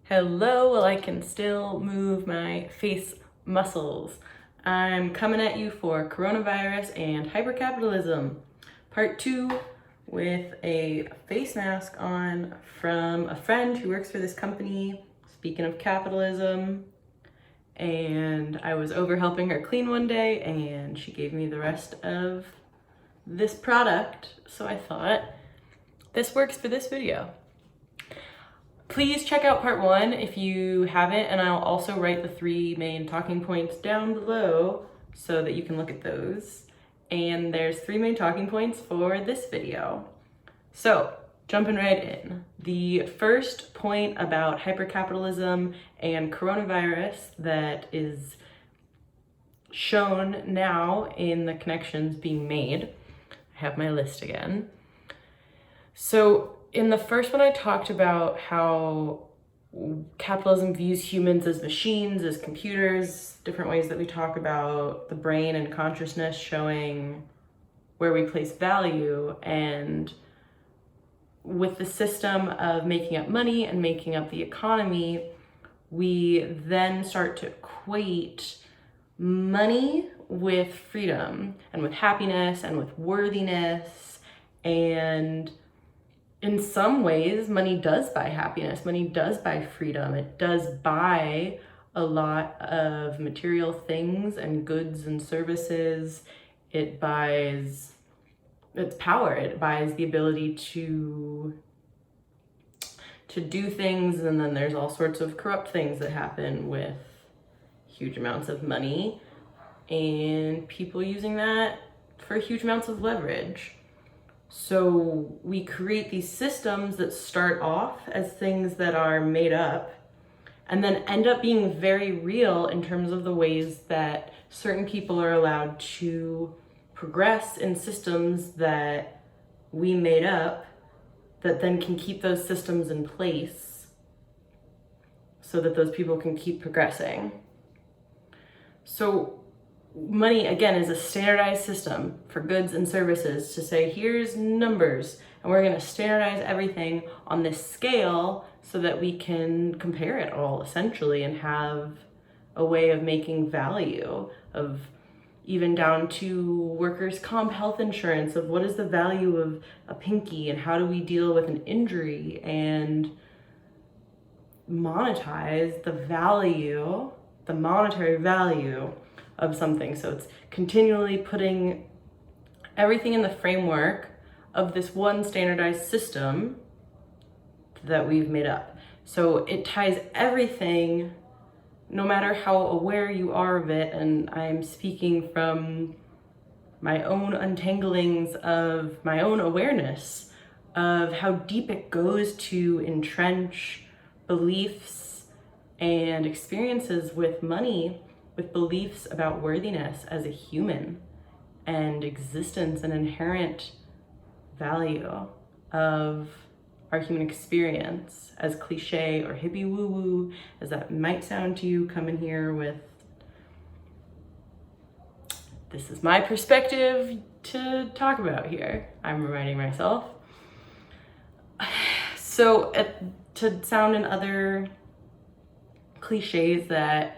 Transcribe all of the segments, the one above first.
Hello, well, I can still move my face muscles. I'm coming at you for coronavirus and hypercapitalism, part 2, with a face mask on from a friend who works for this company, speaking of capitalism. And I was over helping her clean one day and she gave me the rest of this product. So I thought this works for this video. Please check out part 1 if you haven't, and I'll also write the 3 main talking points down below so that you can look at those. And there's 3 main talking points for this video. So, jumping right in. The first point about hypercapitalism and coronavirus that is shown now in the connections being made. I have my list again. So, in the first one, I talked about how capitalism views humans as machines, as computers, different ways that we talk about the brain and consciousness showing where we place value. And with the system of making up money and making up the economy, we then start to equate money with freedom and with happiness and with worthiness. And in some ways, money does buy happiness, money does buy freedom, it does buy a lot of material things and goods and services. It buys its power, it buys the ability to do things, and then there's all sorts of corrupt things that happen with huge amounts of money and people using that for huge amounts of leverage. So we create these systems that start off as things that are made up and then end up being very real in terms of the ways that certain people are allowed to progress in systems that we made up that then can keep those systems in place so that those people can keep progressing. So money, again, is a standardized system for goods and services to say, here's numbers, and we're going to standardize everything on this scale so that we can compare it all, essentially, and have a way of making value, of even down to workers' comp health insurance, of what is the value of a pinky and how do we deal with an injury, and monetize the value, the monetary value of something. So it's continually putting everything in the framework of this one standardized system that we've made up. So it ties everything, no matter how aware you are of it, and I'm speaking from my own untanglings of my own awareness of how deep it goes to entrench beliefs and experiences with money, with beliefs about worthiness as a human and existence and inherent value of our human experience, as cliche or hippie woo-woo as that might sound to you. Coming here with, this is my perspective to talk about here, I'm reminding myself. So to sound in other cliches that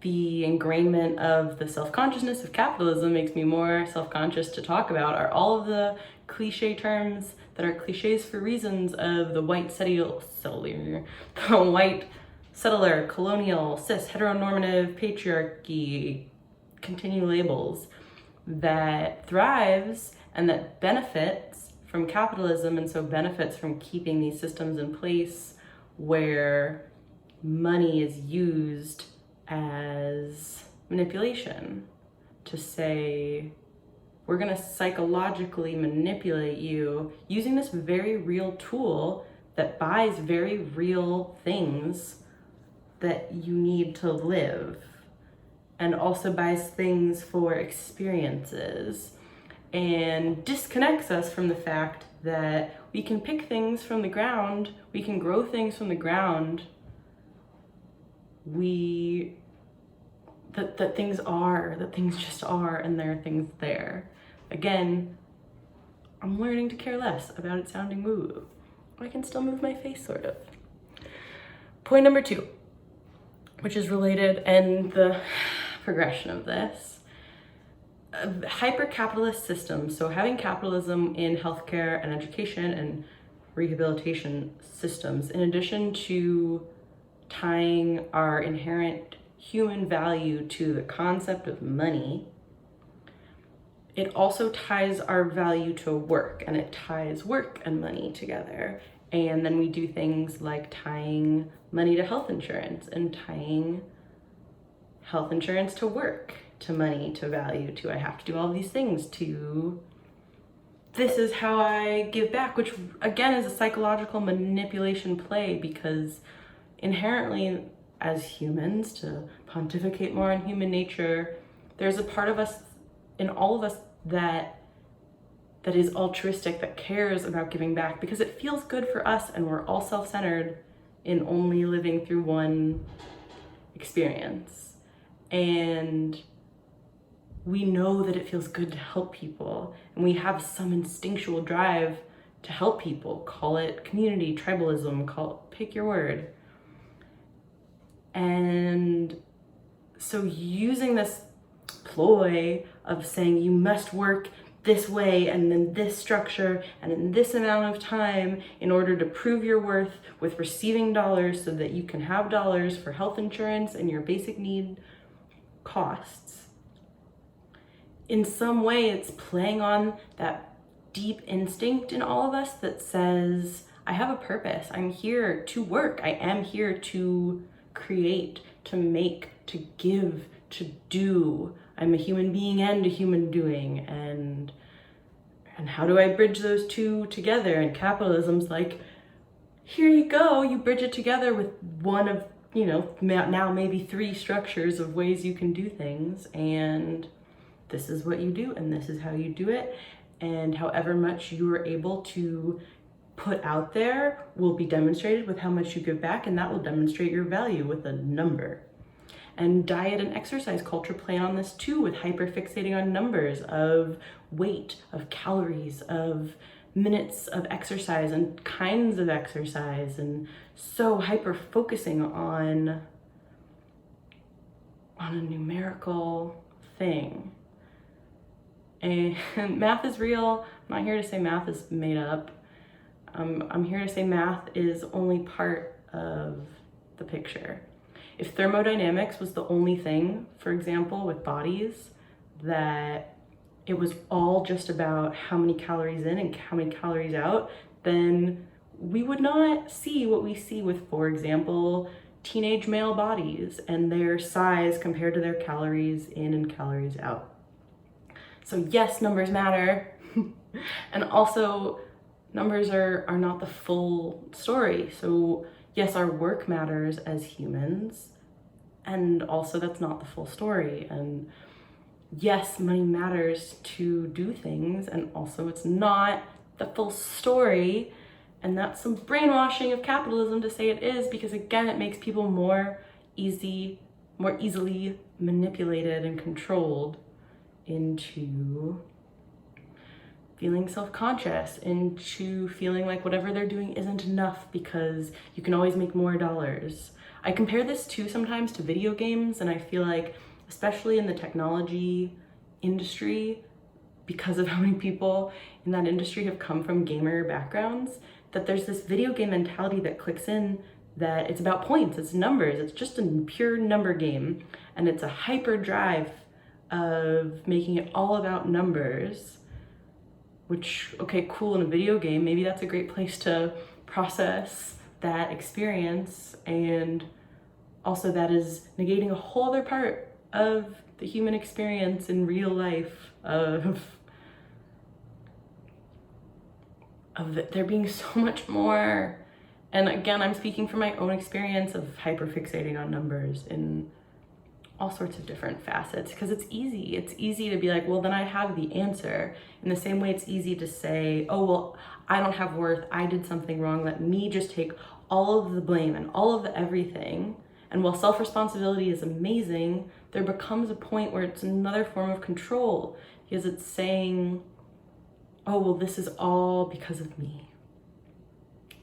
the ingrainment of the self-consciousness of capitalism makes me more self-conscious to talk about are all of the cliche terms that are cliches for reasons of the white settler, colonial, cis, heteronormative, patriarchy, continue labels that thrives and that benefits from capitalism, and so benefits from keeping these systems in place where money is used as manipulation to say, we're going to psychologically manipulate you using this very real tool that buys very real things that you need to live, and also buys things for experiences, and disconnects us from the fact that we can pick things from the ground, we can grow things from the ground, that things just are, and there are things there. Again, I'm learning to care less about it sounding woo. I can still move my face, sort of. Point number 2, which is related and the progression of this. Hyper-capitalist systems, so having capitalism in healthcare and education and rehabilitation systems, in addition to tying our inherent human value to the concept of money, it also ties our value to work, and it ties work and money together. And then we do things like tying money to health insurance and tying health insurance to work, to money, to value, to I have to do all these things, to this is how I give back, which again is a psychological manipulation play, because inherently as humans, to pontificate more on human nature, there's a part of us, in all of us, that is altruistic, that cares about giving back because it feels good for us, and we're all self-centered in only living through one experience. And we know that it feels good to help people, and we have some instinctual drive to help people. Call it community, tribalism, pick your word. And so using this ploy of saying you must work this way and then this structure and in this amount of time in order to prove your worth with receiving dollars so that you can have dollars for health insurance and your basic need costs. In some way, it's playing on that deep instinct in all of us that says, I have a purpose. I'm here to work. I am here to create, to make, to give, to do. I'm a human being and a human doing. And how do I bridge those two together? And capitalism's like, here you go. You bridge it together with one of, now maybe 3 structures of ways you can do things. And this is what you do, and this is how you do it. And however much you are able to put out there will be demonstrated with how much you give back, and that will demonstrate your value with a number. And diet and exercise culture play on this too, with hyper-fixating on numbers of weight, of calories, of minutes of exercise and kinds of exercise, and so hyper-focusing on a numerical thing. And math is real. I'm not here to say math is made up. I'm here to say math is only part of the picture. If thermodynamics was the only thing, for example, with bodies, that it was all just about how many calories in and how many calories out, then we would not see what we see with, for example, teenage male bodies and their size compared to their calories in and calories out. So yes, numbers matter. And also numbers are not the full story. So yes, our work matters as humans, and also that's not the full story. And yes, money matters to do things, and also it's not the full story. And that's some brainwashing of capitalism to say it is, because again, it makes people more easily manipulated and controlled into feeling self-conscious, into feeling like whatever they're doing isn't enough because you can always make more dollars. I compare this too sometimes to video games, and I feel like, especially in the technology industry, because of how many people in that industry have come from gamer backgrounds, that there's this video game mentality that clicks in, that it's about points, it's numbers, it's just a pure number game, and it's a hyper drive of making it all about numbers, which, okay, cool, in a video game, maybe that's a great place to process that experience, and also that is negating a whole other part of the human experience in real life of there being so much more. And again, I'm speaking from my own experience of hyperfixating on numbers in all sorts of different facets, because it's easy to be like, well, then I have the answer. In the same way, it's easy to say, oh, well, I don't have worth, I did something wrong, let me just take all of the blame and all of the everything. And while self-responsibility is amazing, there becomes a point where it's another form of control, because it's saying, oh, well, this is all because of me.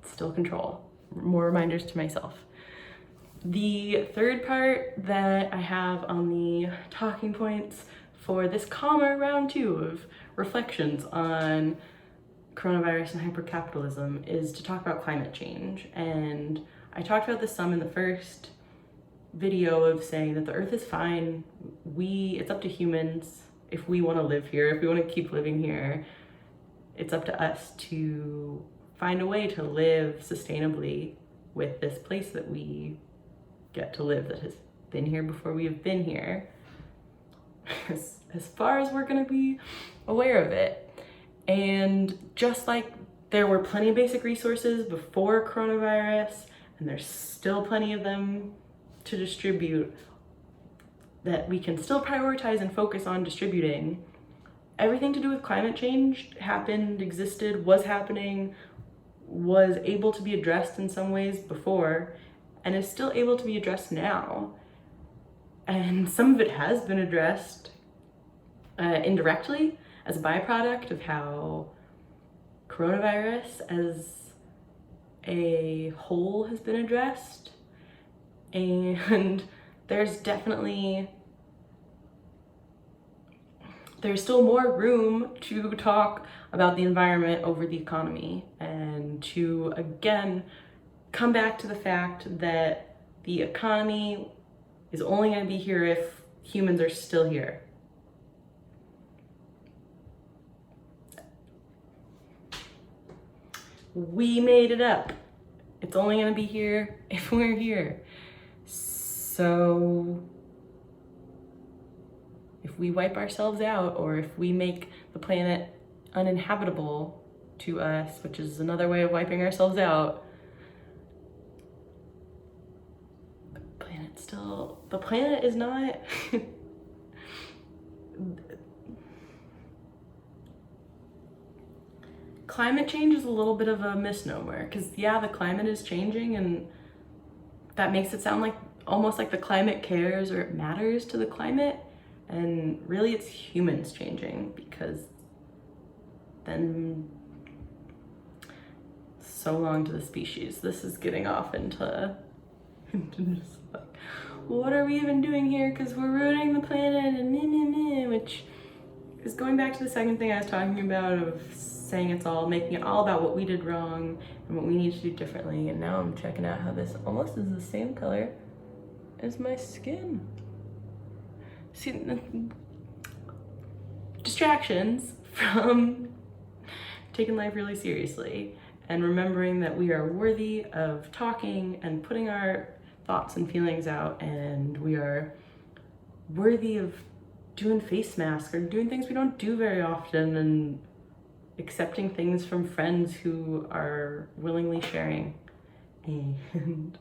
It's still control. More reminders to myself. The third part that I have on the talking points for this calmer round 2 of reflections on coronavirus and hypercapitalism is to talk about climate change. And I talked about this some in the first video of saying that the earth is fine. It's up to humans if we want to live here, if we want to keep living here. It's up to us to find a way to live sustainably with this place that we get to live, that has been here before we have been here, as far as we're going to be aware of it. And just like there were plenty of basic resources before coronavirus, and there's still plenty of them to distribute, that we can still prioritize and focus on distributing. Everything to do with climate change happened, existed, was happening, was able to be addressed in some ways before, and is still able to be addressed now. And some of it has been addressed indirectly as a byproduct of how coronavirus as a whole has been addressed. And there's still more room to talk about the environment over the economy, and to again come back to the fact that the economy is only going to be here if humans are still here. We made it up. It's only going to be here if we're here. So if we wipe ourselves out, or if we make the planet uninhabitable to us, which is another way of wiping ourselves out, the planet is not climate change is a little bit of a misnomer, because yeah, the climate is changing, and that makes it sound like almost like the climate cares or it matters to the climate, and really it's humans changing, because then so long to the species. This is getting off into just like, what are we even doing here, because we're ruining the planet, and which is going back to the second thing I was talking about of saying making it all about what we did wrong and what we need to do differently. And now I'm checking out how this almost is the same color as my skin. See, distractions from taking life really seriously and remembering that we are worthy of talking and putting our thoughts and feelings out, and we are worthy of doing face masks or doing things we don't do very often, and accepting things from friends who are willingly sharing. And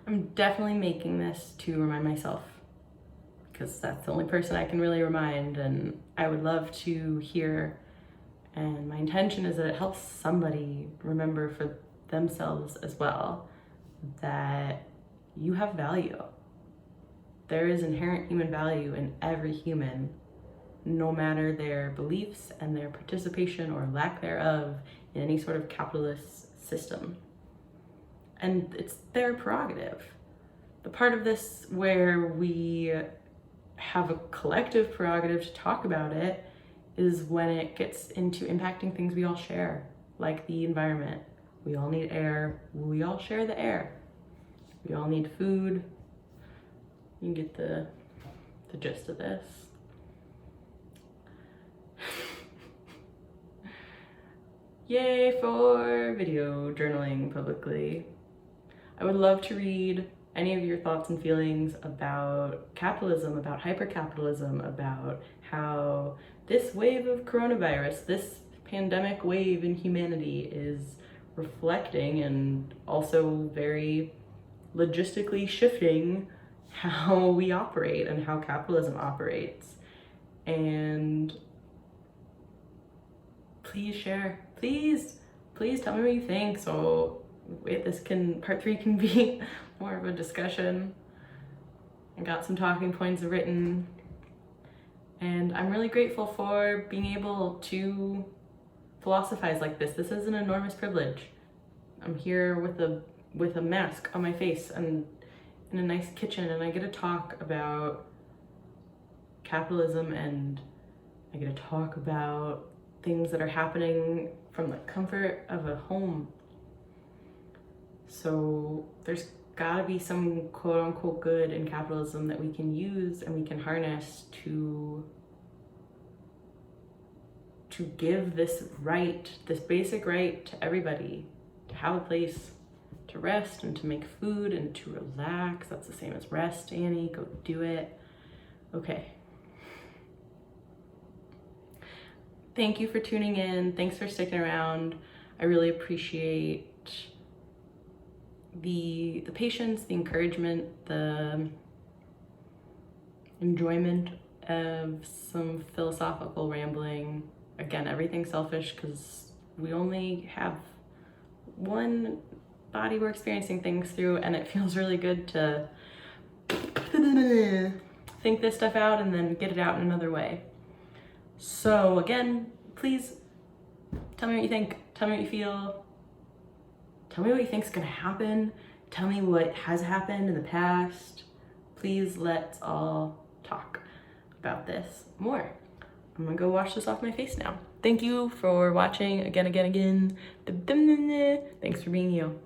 I'm definitely making this to remind myself, because that's the only person I can really remind, and I would love to hear, and my intention is that it helps somebody remember for themselves as well that you have value. There is inherent human value in every human, no matter their beliefs and their participation or lack thereof in any sort of capitalist system. And it's their prerogative. The part of this where we have a collective prerogative to talk about it is when it gets into impacting things we all share, like the environment. We all need air. We all share the air. We all need food. You can get the gist of this. Yay for video journaling publicly. I would love to read any of your thoughts and feelings about capitalism, about hypercapitalism, about how this wave of coronavirus, this pandemic wave in humanity is reflecting and also very logistically shifting how we operate and how capitalism operates. And please share, please tell me what you think, so part 3 can be more of a discussion. I got some talking points written, and I'm really grateful for being able to philosophize like this. This is an enormous privilege. I'm here with a mask on my face and in a nice kitchen, and I get to talk about capitalism, and I get to talk about things that are happening from the comfort of a home. So there's gotta be some quote unquote good in capitalism that we can use and we can harness to give this right, this basic right to everybody, to have a place to rest and to make food and to relax. That's the same as rest, Annie, go do it. Okay. Thank you for tuning in. Thanks for sticking around. I really appreciate the patience, the encouragement, the enjoyment of some philosophical rambling. Again, everything selfish because we only have one body we're experiencing things through, and it feels really good to think this stuff out and then get it out in another way. So again, please tell me what you think, tell me what you feel, tell me what you think is gonna happen, tell me what has happened in the past. Please, let's all talk about this more. I'm gonna go wash this off my face now. Thank you for watching again. Thanks for being you.